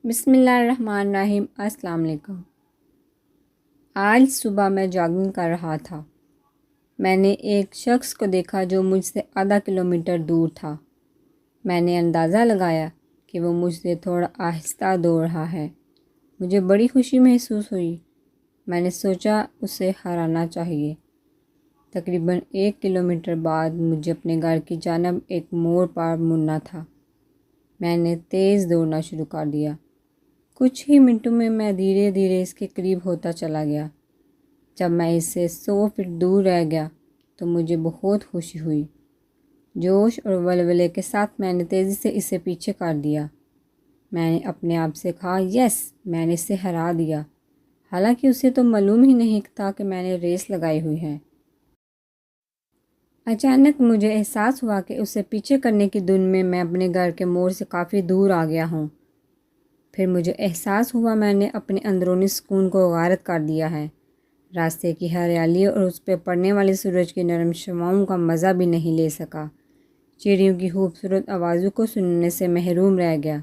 بسم اللہ الرحمن الرحیم۔ السلام علیکم۔ آج صبح میں جاگنگ کر رہا تھا۔ میں نے ایک شخص کو دیکھا جو مجھ سے آدھا کلومیٹر دور تھا۔ میں نے اندازہ لگایا کہ وہ مجھ سے تھوڑا آہستہ دوڑ رہا ہے۔ مجھے بڑی خوشی محسوس ہوئی۔ میں نے سوچا اسے ہرانا چاہیے۔ تقریباً 1 کلومیٹر بعد مجھے اپنے گھر کی جانب ایک موڑ پر مڑنا تھا۔ میں نے تیز دوڑنا شروع کر دیا۔ کچھ ہی منٹوں میں دھیرے دھیرے اس کے قریب ہوتا چلا گیا۔ جب میں اس سے 100 فٹ دور رہ گیا تو مجھے بہت خوشی ہوئی۔ جوش اور ولولے کے ساتھ میں نے تیزی سے اسے پیچھے کر دیا۔ میں نے اپنے آپ سے کہا، یس، میں نے اسے ہرا دیا، حالانکہ اسے تو معلوم ہی نہیں تھا کہ میں نے ریس لگائی ہوئی ہے۔ اچانک مجھے احساس ہوا کہ اسے پیچھے کرنے کی دھن میں میں اپنے گھر کے موڑ سے کافی دور آ گیا ہوں۔ پھر مجھے احساس ہوا میں نے اپنے اندرونی سکون کو غارت کر دیا ہے۔ راستے کی ہریالی اور اس پہ پڑنے والی سورج کی نرم شعاؤں کا مزہ بھی نہیں لے سکا۔ چڑیوں کی خوبصورت آوازوں کو سننے سے محروم رہ گیا۔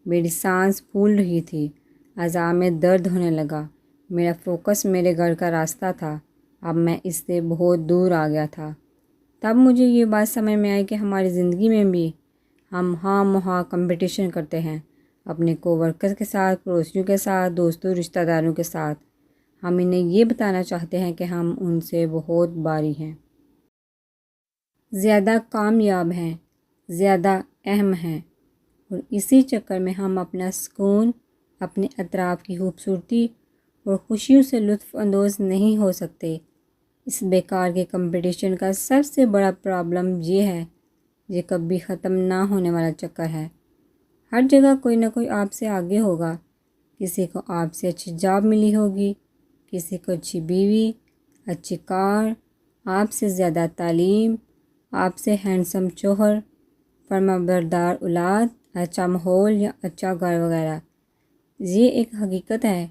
میری سانس پھول رہی تھی، اعضاء میں درد ہونے لگا۔ میرا فوکس میرے گھر کا راستہ تھا۔ اب میں اس سے بہت دور آ گیا تھا۔ تب مجھے یہ بات سمجھ میں آئی کہ ہماری زندگی میں بھی ہم ہاں مہاں کمپٹیشن کرتے ہیں، اپنے کوورکر کے ساتھ، پڑوسیوں کے ساتھ، دوستوں، رشتہ داروں کے ساتھ۔ ہم انہیں یہ بتانا چاہتے ہیں کہ ہم ان سے بہت باری ہیں، زیادہ کامیاب ہیں، زیادہ اہم ہیں، اور اسی چکر میں ہم اپنا سکون، اپنے اطراف کی خوبصورتی اور خوشیوں سے لطف اندوز نہیں ہو سکتے۔ اس بیکار کے کمپٹیشن کا سب سے بڑا پرابلم یہ ہے، یہ کبھی ختم نہ ہونے والا چکر ہے۔ ہر جگہ کوئی نہ کوئی آپ سے آگے ہوگا۔ کسی کو آپ سے اچھی جاب ملی ہوگی، کسی کو اچھی بیوی، اچھی کار، آپ سے زیادہ تعلیم، آپ سے ہینڈسم شوہر، فرمانبردار اولاد، اچھا ماحول یا اچھا گھر وغیرہ۔ یہ ایک حقیقت ہے۔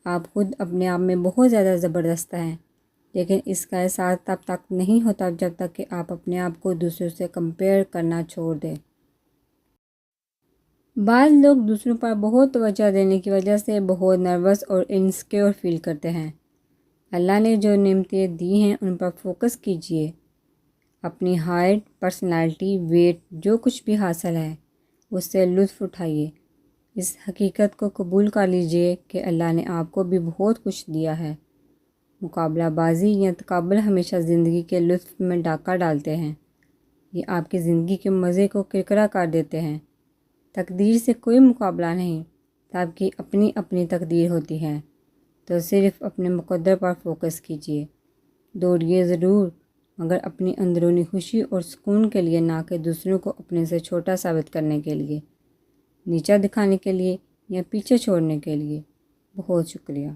آپ خود اپنے آپ میں بہت زیادہ زبردست ہیں، لیکن اس کا احساس تب تک نہیں ہوتا جب تک کہ آپ اپنے آپ کو دوسروں سے کمپیئر کرنا چھوڑ دیں۔ بعض لوگ دوسروں پر بہت توجہ دینے کی وجہ سے بہت نروس اور انسیکیور فیل کرتے ہیں۔ اللہ نے جو نعمتیں دی ہیں ان پر فوکس کیجیے۔ اپنی ہائٹ، پرسنالٹی، ویٹ، جو کچھ بھی حاصل ہے اس سے لطف اٹھائیے۔ اس حقیقت کو قبول کر لیجیے کہ اللہ نے آپ کو بھی بہت کچھ دیا ہے۔ مقابلہ بازی یا تقابل ہمیشہ زندگی کے لطف میں ڈاکہ ڈالتے ہیں۔ یہ آپ کی زندگی کے مزے کو کرکرا کر دیتے ہیں۔ تقدیر سے کوئی مقابلہ نہیں، سب کی اپنی اپنی تقدیر ہوتی ہے، تو صرف اپنے مقدر پر فوکس کیجیے۔ دوڑیے ضرور، مگر اپنی اندرونی خوشی اور سکون کے لیے، نہ کہ دوسروں کو اپنے سے چھوٹا ثابت کرنے کے لیے، نیچا دکھانے کے لیے یا پیچھے چھوڑنے کے لیے۔ بہت شکریہ۔